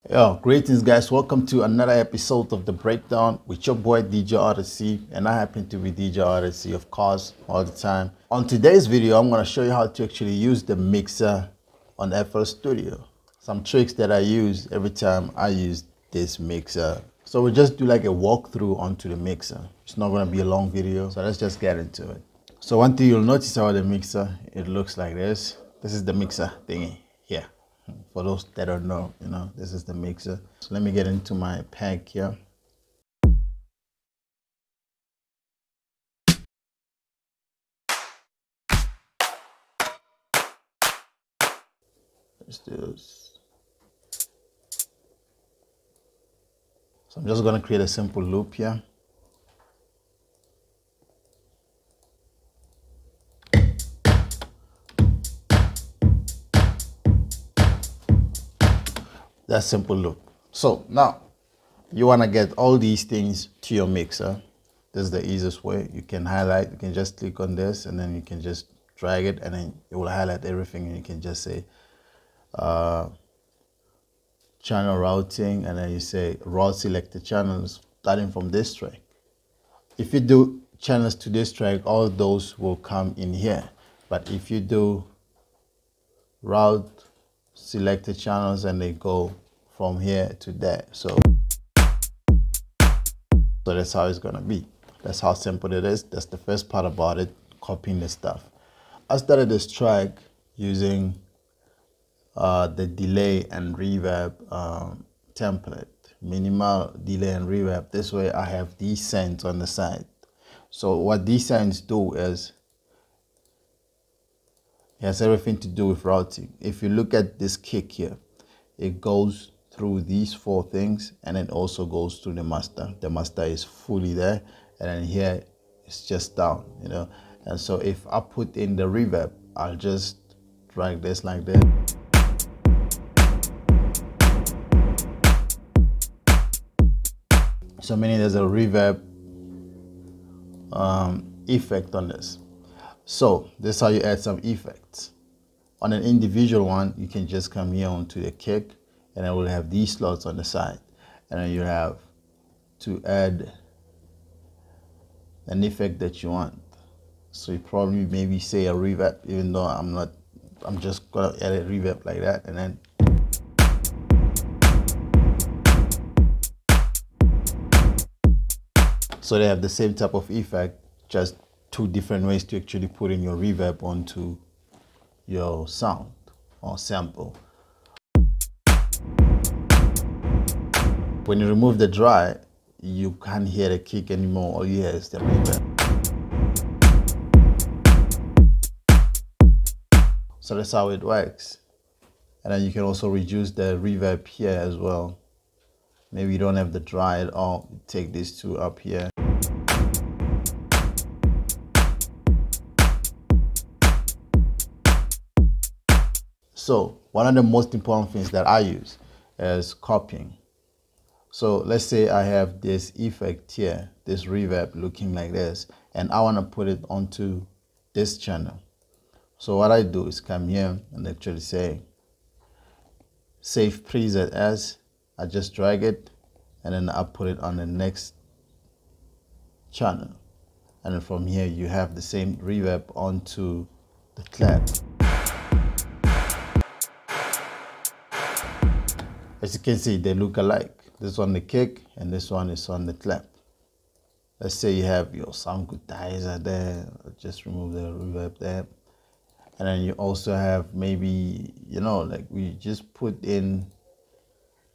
Yo, greetings guys, welcome to another episode of The Breakdown with your boy DJ Odyccy, and I happen to be DJ Odyccy, of course, all the time. On today's video, I'm going to show you how to actually use the mixer on FL Studio. Some tricks that I use every time I use this mixer. So we'll just do like a walkthrough onto the mixer. It's not going to be a long video, so let's just get into it. So one thing you'll notice about the mixer, it looks like this. This is the mixer thingy here. For those that don't know, this is the mixer. So let me get into my pack here. Let's do this. So I'm just going to create a simple loop here. That simple loop. So now you want to get all these things to your mixer. This is the easiest way. You can highlight, you can just click on this and then you can just drag it and then it will highlight everything, and you can just say channel routing, and then you say route selected channels starting from this track. If you do channels to this track, all those will come in here. But if you do route selected channels and they go from here to there, so that's how it's gonna be. That's how simple it is. That's the first part about it, copying the stuff. I started this track using the delay and reverb template, minimal delay and reverb. This way I have these signs on the side. So what these signs do is it has everything to do with routing. If you look at this kick here, it goes through these four things and it also goes through the master. The master is fully there, and then here it's just down, And so if I put in the reverb, I'll just drag this like this. So meaning there's a reverb effect on this. So this is how you add some effects. On an individual one, you can just come here onto the kick and it will have these slots on the side. And then you have to add an effect that you want. So you probably maybe say a reverb, even though I'm just gonna add a reverb like that, and then so they have the same type of effect, just two different ways to actually put in your reverb onto your sound or sample. When you remove the dry, you can't hear the kick anymore. All you hear is the reverb. So that's how it works. And then you can also reduce the reverb here as well. Maybe you don't have the dry at all. You take these two up here. So one of the most important things that I use is copying. So let's say I have this effect here, this reverb looking like this, and I want to put it onto this channel. So what I do is come here and actually say save preset as. I just drag it and then I put it on the next channel. And then from here you have the same reverb onto the clap. As you can see, they look alike. This one the kick and this one is on the clap. Let's say you have your sound goodizer there. Just remove the reverb there. And then you also have maybe, like we just put in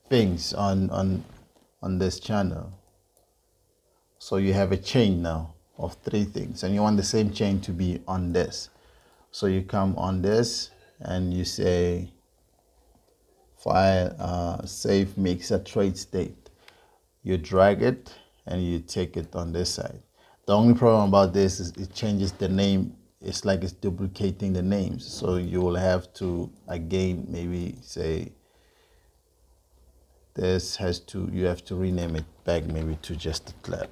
things on this channel. So you have a chain now of 3 things and you want the same chain to be on this. So you come on this and you say file save mixer trade state. You drag it and you take it on this side. The only problem about this is it changes the name. It's like it's duplicating the names. So you will have to again maybe say this you have to rename it back maybe to just a clap.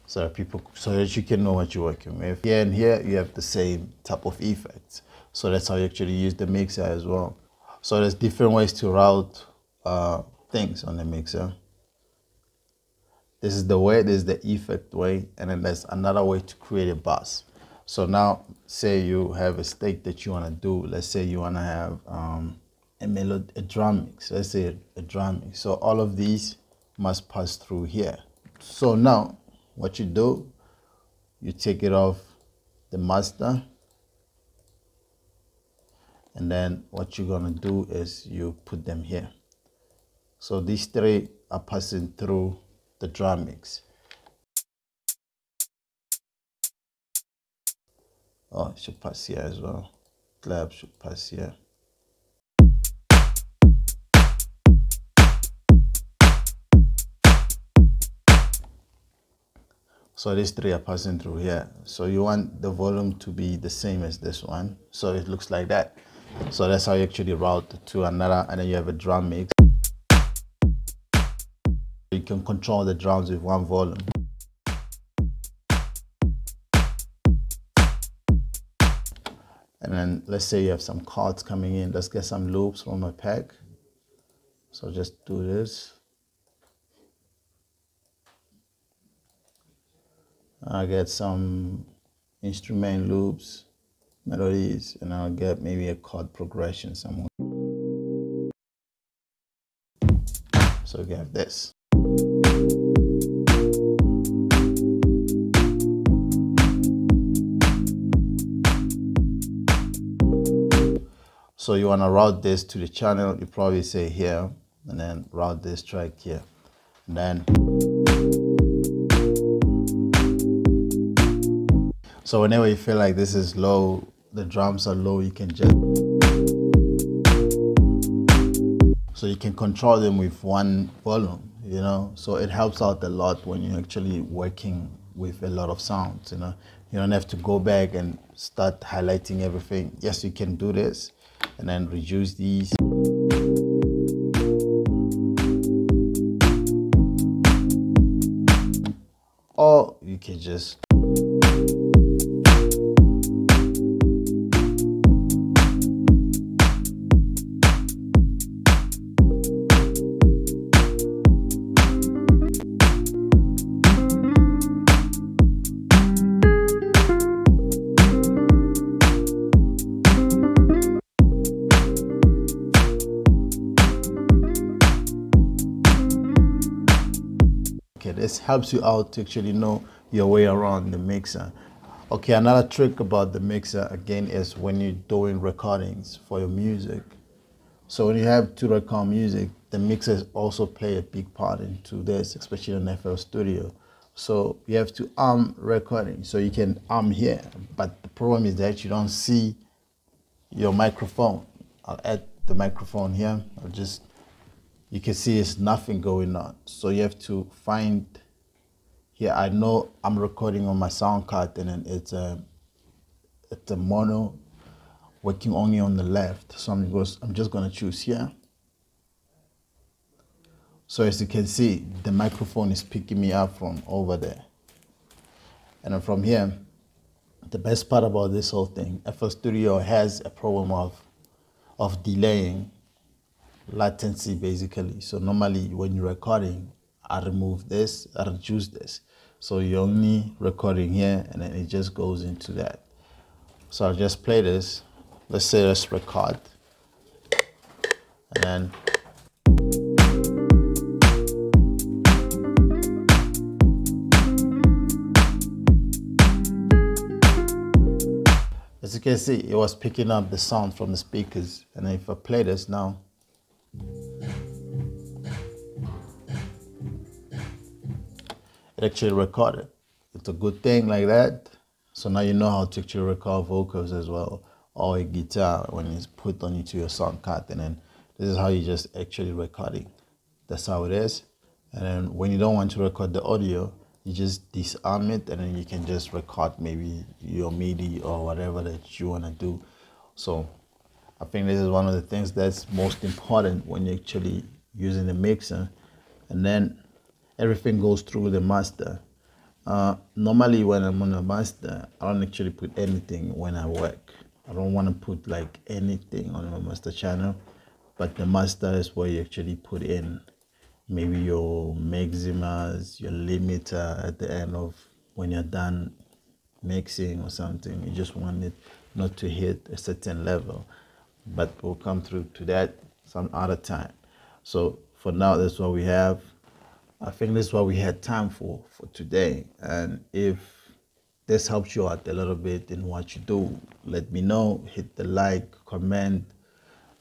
So that you can know what you're working with. Here and here you have the same type of effects. So that's how you actually use the mixer as well. So there's different ways to route things on the mixer. This is the way, this is the effect way, and then there's another way to create a bus. So now, say you have a stake that you want to do. Let's say you want to have a drum mix. Let's say a drum mix. So all of these must pass through here. So now, what you do, you take it off the master, and then what you're gonna do is you put them here. So these three are passing through the drum mix. Oh, it should pass here as well. Clap should pass here. So these three are passing through here. So you want the volume to be the same as this one. So it looks like that. So that's how you actually route to another, and then you have a drum mix. You can control the drums with one volume. And then let's say you have some chords coming in. Let's get some loops from my pack. So just do this. I'll get some instrument loops, melodies, and I'll get maybe a chord progression somewhere. So we have this. So you want to route this to the channel, you probably say here, and then route this track here. And then, so whenever you feel like this is low, the drums are low, you can just, so you can control them with one volume, you know. So it helps out a lot when you're actually working with a lot of sounds, you know. You don't have to go back and start highlighting everything. Yes, you can do this and then reduce these. Or you can just this helps you out to actually know your way around the mixer. Okay, another trick about the mixer again is when you're doing recordings for your music. So when you have to record music, the mixers also play a big part into this, especially on FL Studio. So you have to arm recording. So you can arm here, but the problem is that you don't see your microphone. I'll add the microphone here. You can see it's nothing going on. So you have to find here. I know I'm recording on my sound card, and then it's a mono working only on the left. So I'm just gonna choose here. So as you can see, the microphone is picking me up from over there. And then from here, the best part about this whole thing, FL Studio has a problem of delaying, latency basically. So normally when you're recording, I remove this, I reduce this. So you're only recording here, and then it just goes into that. So I'll just play this. Let's say let's record. And then as you can see, it was picking up the sound from the speakers. And if I play this now, it actually recorded. It's a good thing like that. So now you know how to actually record vocals as well, or a guitar when it's put onto your sound card. And then this is how you just actually recording. That's how it is. And then when you don't want to record the audio, you just disarm it, and then you can just record maybe your MIDI or whatever that you want to do. So I think this is one of the things that's most important when you're actually using the mixer. And then everything goes through the master. Normally when I'm on a master, I don't actually put anything when I work. I don't want to put like anything on my master channel. but the master is where you actually put in maybe your maximas, your limiter at the end of when you're done mixing or something. You just want it not to hit a certain level, but we'll come through to that some other time. So for now, that's what we have. I think that's what we had time for today. And if this helps you out a little bit in what you do, let me know. Hit the like, comment.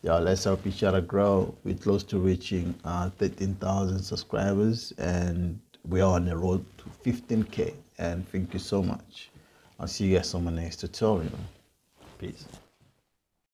Yo, let's help each other grow. We're close to reaching 13,000 subscribers, and we are on the road to 15K. And thank you so much. I'll see you guys on my next tutorial. Peace.